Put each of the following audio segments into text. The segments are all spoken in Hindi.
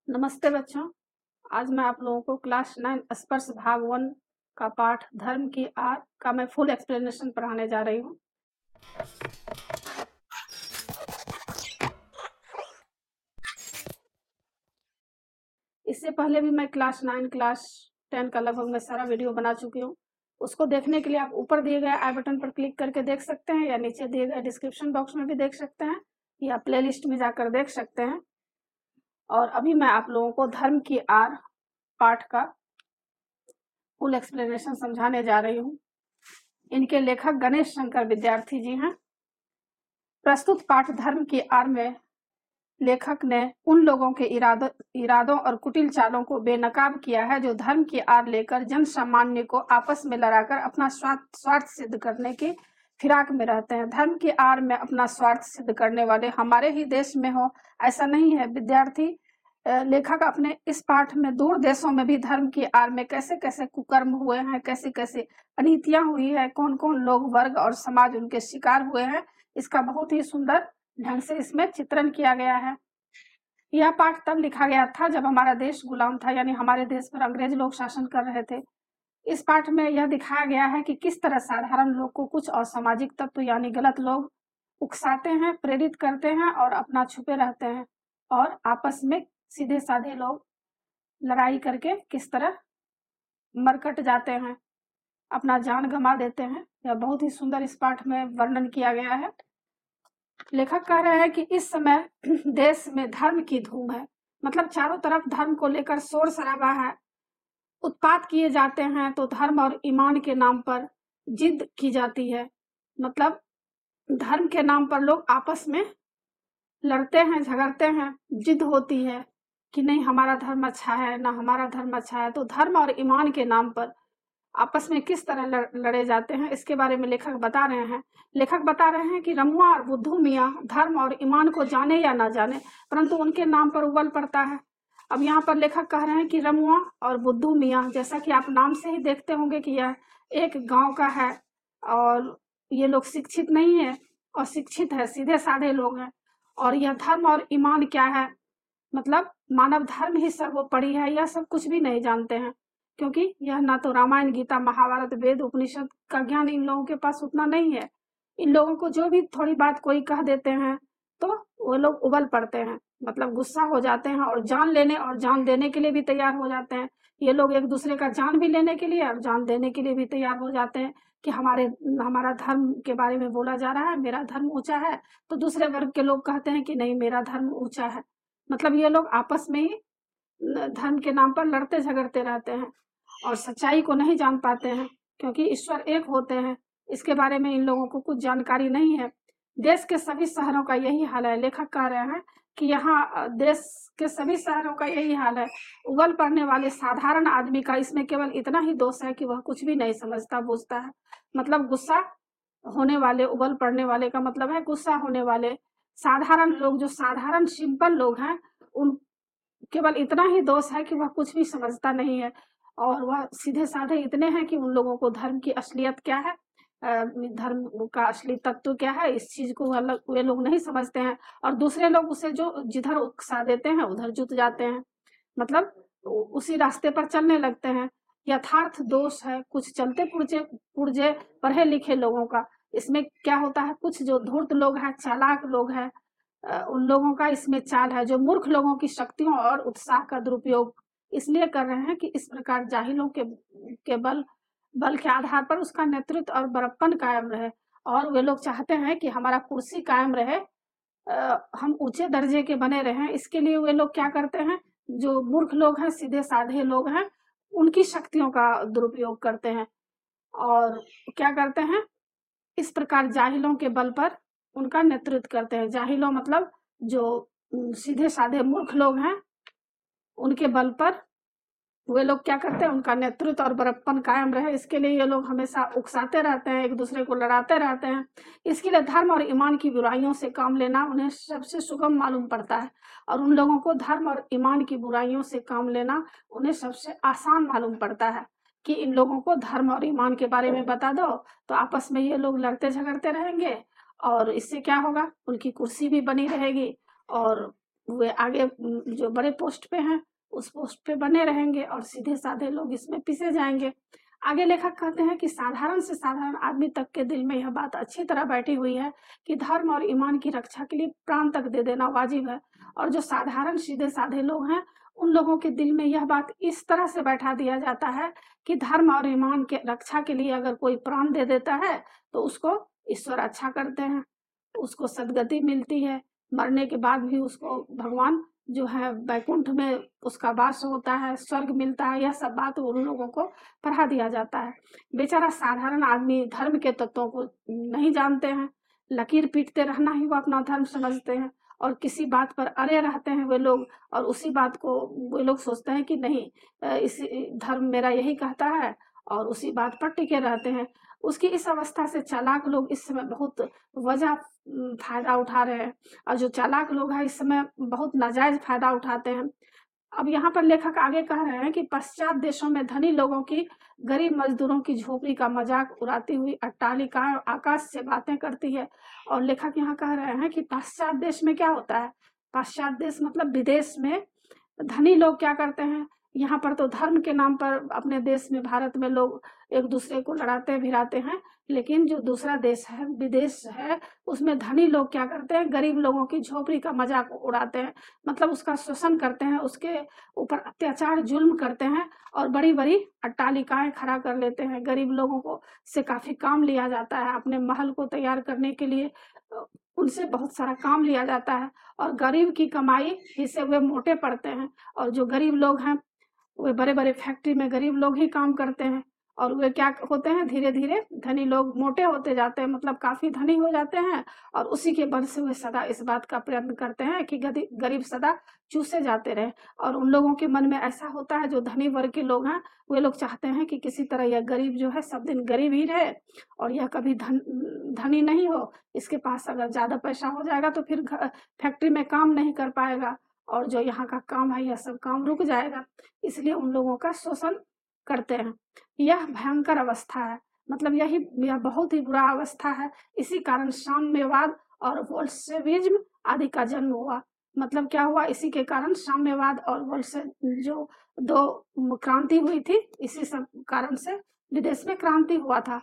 नमस्ते बच्चों। आज मैं आप लोगों को क्लास 9 स्पर्श भाग 1 का पाठ धर्म की आर का मैं फुल एक्सप्लेनेशन पढ़ाने जा रही हूँ। इससे पहले भी मैं क्लास 9 क्लास 10 का लगभग मैं सारा वीडियो बना चुकी हूँ। उसको देखने के लिए आप ऊपर दिए गए आई बटन पर क्लिक करके देख सकते हैं या नीचे दिए गए डिस्क्रिप्शन बॉक्स में भी देख सकते हैं या प्लेलिस्ट में जाकर देख सकते हैं। और अभी मैं आप लोगों को धर्म की आर पाठ का फुल एक्सप्लेनेशन समझाने जा रही हूँ। इनके लेखक गणेश शंकर विद्यार्थी जी हैं। प्रस्तुत पाठ धर्म की आड़ में लेखक ने उन लोगों के इरादों और कुटिल चालों को बेनकाब किया है जो धर्म की आड़ लेकर जन सामान्य को आपस में लड़ाकर अपना स्वार्थ सिद्ध करने की फिराक में रहते हैं। धर्म की आड़ में अपना स्वार्थ सिद्ध करने वाले हमारे ही देश में हो ऐसा नहीं है। विद्यार्थी लेखक अपने इस पाठ में दूर देशों में भी धर्म की आड़ में कैसे कैसे कुकर्म हुए हैं, कैसे कैसे अनीतियां हुई है, कौन कौन लोग, वर्ग और समाज उनके शिकार हुए हैं, इसका बहुत ही सुंदर ढंग से इसमें चित्रण किया गया है। यह पाठ तब लिखा गया था जब हमारा देश गुलाम था, यानी हमारे देश पर अंग्रेज लोग शासन कर रहे थे। इस पाठ में यह दिखाया गया है कि किस तरह साधारण लोग को कुछ असामाजिक तत्व यानी गलत लोग उकसाते हैं, प्रेरित करते हैं और अपना छुपे रहते हैं, और आपस में सीधे साधे लोग लड़ाई करके किस तरह मरकट जाते हैं, अपना जान गंवा देते हैं। यह बहुत ही सुंदर इस पाठ में वर्णन किया गया है। लेखक कह रहे हैं कि इस समय देश में धर्म की धूम है, मतलब चारों तरफ धर्म को लेकर शोर शराबा है, उत्पात किए जाते हैं, तो धर्म और ईमान के नाम पर जिद की जाती है। मतलब धर्म के नाम पर लोग आपस में लड़ते हैं, झगड़ते हैं, जिद होती है कि नहीं हमारा धर्म अच्छा है, ना हमारा धर्म अच्छा है। तो धर्म और ईमान के नाम पर आपस में किस तरह लड़े जाते हैं, इसके बारे में लेखक बता रहे हैं। लेखक बता रहे हैं कि रमुआ और बुद्धू मियाँ धर्म और ईमान को जाने या ना जाने, परंतु उनके नाम पर उबल पड़ता है। अब यहाँ पर लेखक कह रहे हैं कि रमुआ और बुद्धू मियाँ, जैसा कि आप नाम से ही देखते होंगे कि यह एक गांव का है और ये लोग शिक्षित नहीं है और शिक्षित है, सीधे साधे लोग हैं। और यह धर्म और ईमान क्या है, मतलब मानव धर्म ही सर्वोपरि है, यह सब कुछ भी नहीं जानते हैं, क्योंकि यह ना तो रामायण, गीता, महाभारत, वेद, उपनिषद का ज्ञान इन लोगों के पास उतना नहीं है। इन लोगों को जो भी थोड़ी बात कोई कह देते हैं तो वो लोग उबल पड़ते हैं, मतलब गुस्सा हो जाते हैं और जान लेने और जान देने के लिए भी तैयार हो जाते हैं। ये लोग एक दूसरे का जान भी लेने के लिए और जान देने के लिए भी तैयार हो जाते हैं कि हमारा धर्म के बारे में बोला जा रहा है, मेरा धर्म ऊंचा है, तो दूसरे वर्ग के लोग कहते हैं कि नहीं मेरा धर्म ऊंचा है। मतलब ये लोग आपस में ही धर्म के नाम पर लड़ते झगड़ते रहते हैं और सच्चाई को नहीं जान पाते हैं, क्योंकि ईश्वर एक होते हैं, इसके बारे में इन लोगों को कुछ जानकारी नहीं है। देश के सभी शहरों का यही हाल है। लेखक कह रहे हैं कि यहाँ देश के सभी शहरों का यही हाल है। उबल पड़ने वाले साधारण आदमी का इसमें केवल इतना ही दोष है कि वह कुछ भी नहीं समझता बूझता है। मतलब गुस्सा होने वाले, उबल पड़ने वाले का मतलब है गुस्सा होने वाले साधारण लोग, जो साधारण सिंपल लोग हैं, उन केवल इतना ही दोष है कि वह कुछ भी समझता नहीं है और वह सीधे साधे इतने हैं कि उन लोगों को धर्म की असलियत क्या है, धर्म का असली तत्व क्या है, इस चीज को वे लोग नहीं समझते हैं और दूसरे लोग उसे जो जिधर उकसा देते हैं उधर जुट जाते हैं, मतलब उसी रास्ते पर चलने लगते हैं। यथार्थ दोष है कुछ चलते पुर्जे पुर्जे पढ़े लिखे लोगों का। इसमें क्या होता है, कुछ जो धूर्त लोग हैं, चालाक लोग हैं, उन लोगों का इसमें चाल है, जो मूर्ख लोगों की शक्तियों और उत्साह का दुरुपयोग इसलिए कर रहे हैं कि इस प्रकार जाहिलों के बल के आधार पर उसका नेतृत्व और बड़प्पन कायम रहे, और वे लोग चाहते हैं कि हमारा कुर्सी कायम रहे, हम ऊंचे दर्जे के बने रहें। इसके लिए वे लोग क्या करते हैं, जो मूर्ख लोग हैं, सीधे साधे लोग हैं, उनकी शक्तियों का दुरुपयोग करते हैं और क्या करते हैं, इस प्रकार जाहिलों के बल पर उनका नेतृत्व करते हैं। जाहिलों मतलब जो सीधे साधे मूर्ख लोग हैं, उनके बल पर वे लोग क्या करते हैं, उनका नेतृत्व और बड़प्पन कायम रहे, इसके लिए ये लोग हमेशा उकसाते रहते हैं, एक दूसरे को लड़ाते रहते हैं। इसके लिए धर्म और ईमान की बुराइयों से काम लेना उन्हें सबसे सुगम मालूम पड़ता है और उन लोगों को धर्म और ईमान की बुराइयों से काम लेना उन्हें सबसे आसान मालूम पड़ता है कि इन लोगों को धर्म और ईमान के बारे में बता दो तो आपस में ये लोग लड़ते झगड़ते रहेंगे और इससे क्या होगा, उनकी कुर्सी भी बनी रहेगी और वे आगे जो बड़े पोस्ट पे हैं उस पोस्ट पे बने रहेंगे और सीधे साधे लोग इसमें पिसे जाएंगे। आगे लेखक कहते हैं कि साधारण से साधारण आदमी तक के दिल में यह बात अच्छी तरह बैठी हुई है कि धर्म और ईमान की रक्षा के लिए प्राण तक दे देना वाजिब है, और जो साधारण सीधे साधे लोग हैं उन लोगों के दिल में यह बात इस तरह से बैठा दिया जाता है कि धर्म और ईमान के रक्षा के लिए अगर कोई प्राण दे देता है तो उसको ईश्वर अच्छा करते हैं, उसको सदगति मिलती है, मरने के बाद भी उसको भगवान जो है वैकुंठ में उसका वास होता है, स्वर्ग मिलता है। यह सब बात उन लोगों को पढ़ा दिया जाता है। बेचारा साधारण आदमी धर्म के तत्वों को नहीं जानते हैं, लकीर पीटते रहना ही वो अपना धर्म समझते हैं, और किसी बात पर अड़े रहते हैं वे लोग, और उसी बात को वे लोग सोचते हैं कि नहीं इसी धर्म मेरा यही कहता है, और उसी बात पर टिके रहते हैं। उसकी इस अवस्था से चालाक लोग इस समय बहुत वजह फायदा उठा रहे हैं, और जो चालाक लोग हैं इस समय बहुत नाजायज फायदा उठाते हैं। अब यहाँ पर लेखक आगे कह रहे हैं कि पश्चात देशों में धनी लोगों की गरीब मजदूरों की झोपड़ी का मजाक उड़ाती हुई अट्टालिकाएं आकाश से बातें करती है। और लेखक यहाँ कह रहे हैं कि पाश्चात्य देश में क्या होता है, पाश्चात्य देश मतलब विदेश में धनी लोग क्या करते हैं, यहाँ पर तो धर्म के नाम पर अपने देश में भारत में लोग एक दूसरे को लड़ाते भिड़ाते हैं, लेकिन जो दूसरा देश है विदेश है उसमें धनी लोग क्या करते हैं, गरीब लोगों की झोपड़ी का मजाक उड़ाते हैं, मतलब उसका शोषण करते हैं, उसके ऊपर अत्याचार जुल्म करते हैं और बड़ी बड़ी अट्टालिकाएं खड़ा कर लेते हैं। गरीब लोगों को से काफी काम लिया जाता है, अपने महल को तैयार करने के लिए उनसे बहुत सारा काम लिया जाता है, और गरीब की कमाई ही से वे मोटे पड़ते हैं, और जो गरीब लोग हैं वे बड़े बड़े फैक्ट्री में गरीब लोग ही काम करते हैं, और वे क्या होते हैं धीरे धीरे धनी लोग मोटे होते जाते हैं, मतलब काफी धनी हो जाते हैं, और उसी के बल से वे सदा इस बात का प्रयत्न करते हैं कि गरीब सदा चूसे जाते रहे। और उन लोगों के मन में ऐसा होता है, जो धनी वर्ग के लोग हैं वे लोग चाहते हैं कि किसी तरह यह गरीब जो है सब दिन गरीब ही रहे और यह कभी धनी नहीं हो। इसके पास अगर ज्यादा पैसा हो जाएगा तो फिर फैक्ट्री में काम नहीं कर पाएगा, और जो यहाँ का काम है यह सब काम रुक जाएगा, इसलिए उन लोगों का शोषण करते हैं। यह भयंकर अवस्था है, मतलब यह बहुत ही बुरा अवस्था है। इसी कारण साम्यवाद और बोल्शेविज्म आदि का जन्म हुआ। मतलब क्या हुआ, इसी के कारण साम्यवाद और जो दो क्रांति हुई थी, इसी सब कारण से विदेश में क्रांति हुआ था।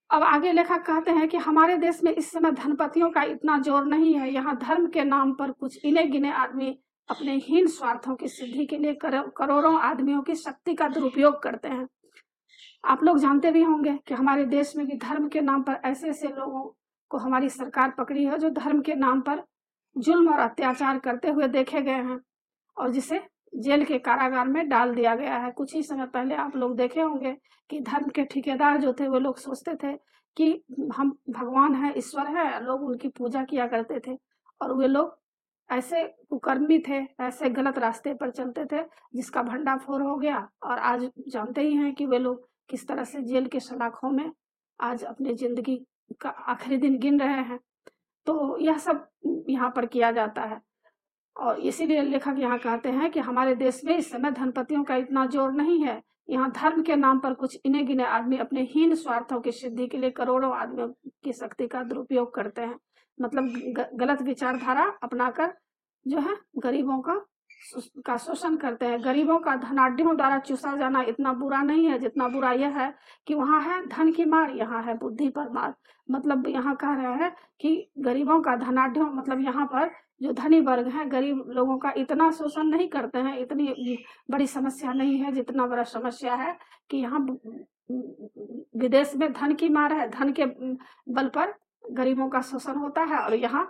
अब आगे लेखक कहते हैं कि हमारे देश में इस समय धनपतियों का इतना जोर नहीं है। यहाँ धर्म के नाम पर कुछ इने गिने आदमी अपने हीन स्वार्थों की सिद्धि के लिए करोड़ों आदमियों की शक्ति का दुरुपयोग करते हैं। आप लोग जानते भी होंगे कि हमारे देश में भी धर्म के नाम पर ऐसे ऐसे लोगों को हमारी सरकार पकड़ी है जो धर्म के नाम पर जुल्म और अत्याचार करते हुए देखे गए हैं, और जिसे जेल के कारागार में डाल दिया गया है। कुछ ही समय पहले आप लोग देखे होंगे कि धर्म के ठेकेदार जो थे वो लोग सोचते थे कि हम भगवान है, ईश्वर है, लोग उनकी पूजा किया करते थे, और वे लोग ऐसे कुकर्मी थे, ऐसे गलत रास्ते पर चलते थे जिसका भंडाफोड़ हो गया। और आज जानते ही हैं कि वे लोग किस तरह से जेल के सलाखों में आज अपनी जिंदगी का आखिरी दिन गिन रहे हैं। तो यह सब यहाँ पर किया जाता है, और इसीलिए लेखक यहाँ कहते हैं कि हमारे देश में इस समय धनपतियों का इतना जोर नहीं है। यहाँ धर्म के नाम पर कुछ इने गिने आदमी अपने हीन स्वार्थों की सिद्धि के लिए करोड़ों आदमियों की शक्ति का दुरुपयोग करते हैं, मतलब गलत विचारधारा अपनाकर जो है गरीबों का शोषण करते हैं। गरीबों का धनाढ्यों द्वारा चूसा जाना इतना बुरा नहीं है जितना बुरा यह है कि वहाँ है धन की मार, यहाँ है बुद्धि पर मार। मतलब यहाँ कह रहे हैं कि गरीबों का धनाढ्यों मतलब यहाँ पर जो धनी वर्ग है गरीब लोगों का इतना शोषण नहीं करते हैं, इतनी बड़ी समस्या नहीं है जितना बड़ा समस्या है कि यहाँ विदेश में धन की मार है, धन के बल पर गरीबों का शोषण होता है, और यहाँ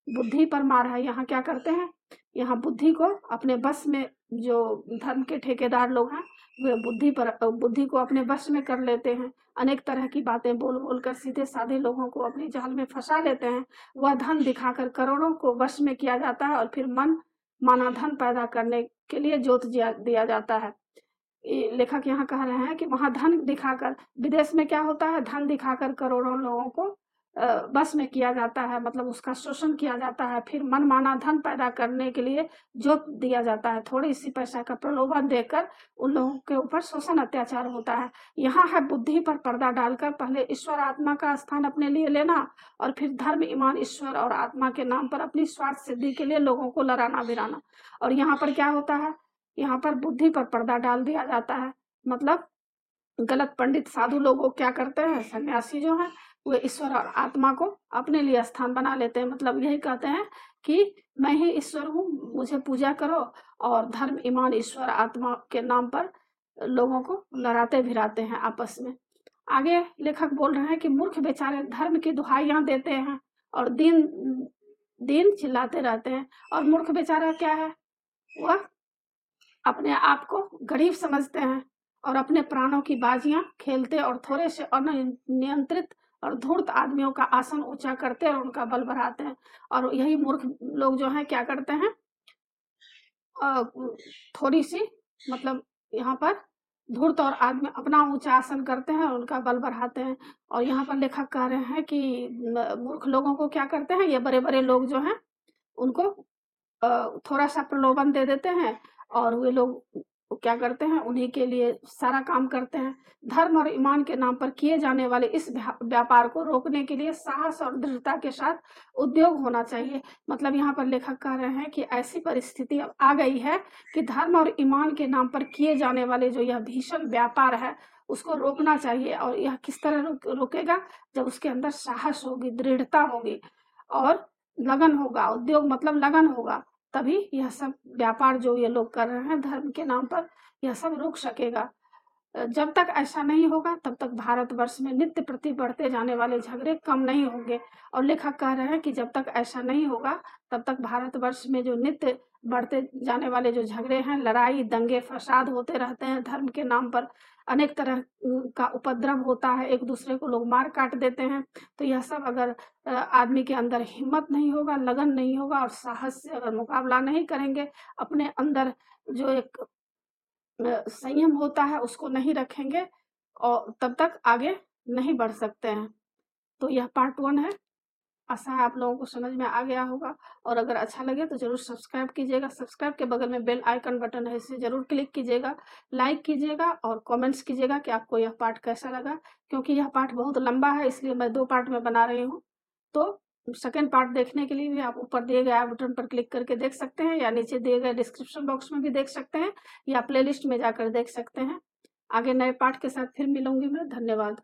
बुद्धि पर मार है। यहाँ क्या करते हैं, यहाँ बुद्धि को अपने बस में, जो धर्म के ठेकेदार लोग हैं वे बुद्धि को अपने बस में कर लेते हैं, अनेक तरह की बातें बोल बोल कर सीधे साधे लोगों को अपनी जाल में फंसा लेते हैं। वह धन दिखाकर करोड़ों को वश में किया जाता है, और फिर माना धन पैदा करने के लिए जोत दिया जाता है। लेखक यहाँ कह रहे हैं कि वहां धन दिखाकर, विदेश में क्या होता है, धन दिखाकर करोड़ों लोगों को बस में किया जाता है, मतलब उसका शोषण किया जाता है, फिर मनमाना धन पैदा करने के लिए जो दिया जाता है, थोड़ी-सी पैसा का प्रलोभन देकर उन लोगों के ऊपर शोषण अत्याचार होता है। यहाँ है बुद्धि पर पर्दा डालकर पहले ईश्वर आत्मा का स्थान अपने लिए लेना और फिर धर्म, ईमान, ईश्वर और आत्मा के नाम पर अपनी स्वार्थ सिद्धि के लिए लोगों को लड़ाना-भिड़ाना। और यहाँ पर क्या होता है, यहाँ पर बुद्धि पर पर्दा डाल दिया जाता है, मतलब गलत पंडित साधु लोग क्या करते हैं, सन्यासी जो हैं वो ईश्वर और आत्मा को अपने लिए स्थान बना लेते हैं, मतलब यही कहते हैं कि मैं ही ईश्वर हूँ, मुझे पूजा करो, और धर्म, ईमान, ईश्वर, आत्मा के नाम पर लोगों को लड़ाते भिड़ाते हैं आपस में। आगे लेखक बोल रहे हैं कि मूर्ख बेचारे धर्म की दुहाइयां देते हैं और दिन दिन चिल्लाते रहते हैं, और मूर्ख बेचारा क्या है, वह अपने आप को गरीब समझते हैं और अपने प्राणों की बाजियां खेलते और थोड़े से अनियंत्रित और धूर्त आदमियों का आसन ऊंचा करते और उनका बल बढ़ाते हैं। और यही मूर्ख लोग जो हैं क्या करते हैं, थोड़ी सी मतलब यहाँ पर धूर्त और आदमी अपना ऊंचा आसन करते हैं और उनका बल बढ़ाते हैं। और यहाँ पर लेखक कह रहे हैं कि मूर्ख लोगों को क्या करते हैं, ये बड़े बड़े लोग जो हैं उनको थोड़ा सा प्रलोभन दे देते हैं और वे लोग क्या करते हैं, उन्हीं के लिए सारा काम करते हैं। धर्म और ईमान के नाम पर किए जाने वाले इस व्यापार को रोकने के लिए साहस और दृढ़ता के साथ उद्योग होना चाहिए। मतलब यहाँ पर लेखक कह रहे हैं कि ऐसी परिस्थिति अब आ गई है कि धर्म और ईमान के नाम पर किए जाने वाले जो यह भीषण व्यापार है उसको रोकना चाहिए। और यह किस तरह रोकेगा, जब उसके अंदर साहस होगी, दृढ़ता होगी और लगन होगा। उद्योग मतलब लगन होगा, तभी यह सब व्यापार जो ये लोग कर रहे हैं धर्म के नाम पर, यह सब रुक सकेगा। जब तक ऐसा नहीं होगा तब तक भारतवर्ष में नित्य प्रति बढ़ते जाने वाले झगड़े कम नहीं होंगे। और लेखक कह रहे हैं कि जब तक ऐसा नहीं होगा तब तक भारतवर्ष में जो नित्य बढ़ते जाने वाले जो झगड़े हैं, लड़ाई, दंगे, फसाद होते रहते हैं धर्म के नाम पर, अनेक तरह का उपद्रव होता है, एक दूसरे को लोग मार काट देते हैं। तो यह सब अगर आदमी के अंदर हिम्मत नहीं होगा, लगन नहीं होगा और साहस से अगर मुकाबला नहीं करेंगे, अपने अंदर जो एक संयम होता है उसको नहीं रखेंगे, और तब तक आगे नहीं बढ़ सकते हैं। तो यह पार्ट 1 है। आशा है आप लोगों को समझ में आ गया होगा, और अगर अच्छा लगे तो ज़रूर सब्सक्राइब कीजिएगा। सब्सक्राइब के बगल में बेल आइकन बटन है, इसे ज़रूर क्लिक कीजिएगा, लाइक कीजिएगा और कमेंट्स कीजिएगा कि आपको यह पार्ट कैसा लगा। क्योंकि यह पार्ट बहुत लंबा है इसलिए मैं 2 पार्ट में बना रही हूँ। तो सेकंड पार्ट देखने के लिए भी आप ऊपर दिए गए आई बटन पर क्लिक करके देख सकते हैं, या नीचे दिए गए डिस्क्रिप्शन बॉक्स में भी देख सकते हैं, या प्लेलिस्ट में जाकर देख सकते हैं। आगे नए पार्ट के साथ फिर मिलूंगी मैं। धन्यवाद।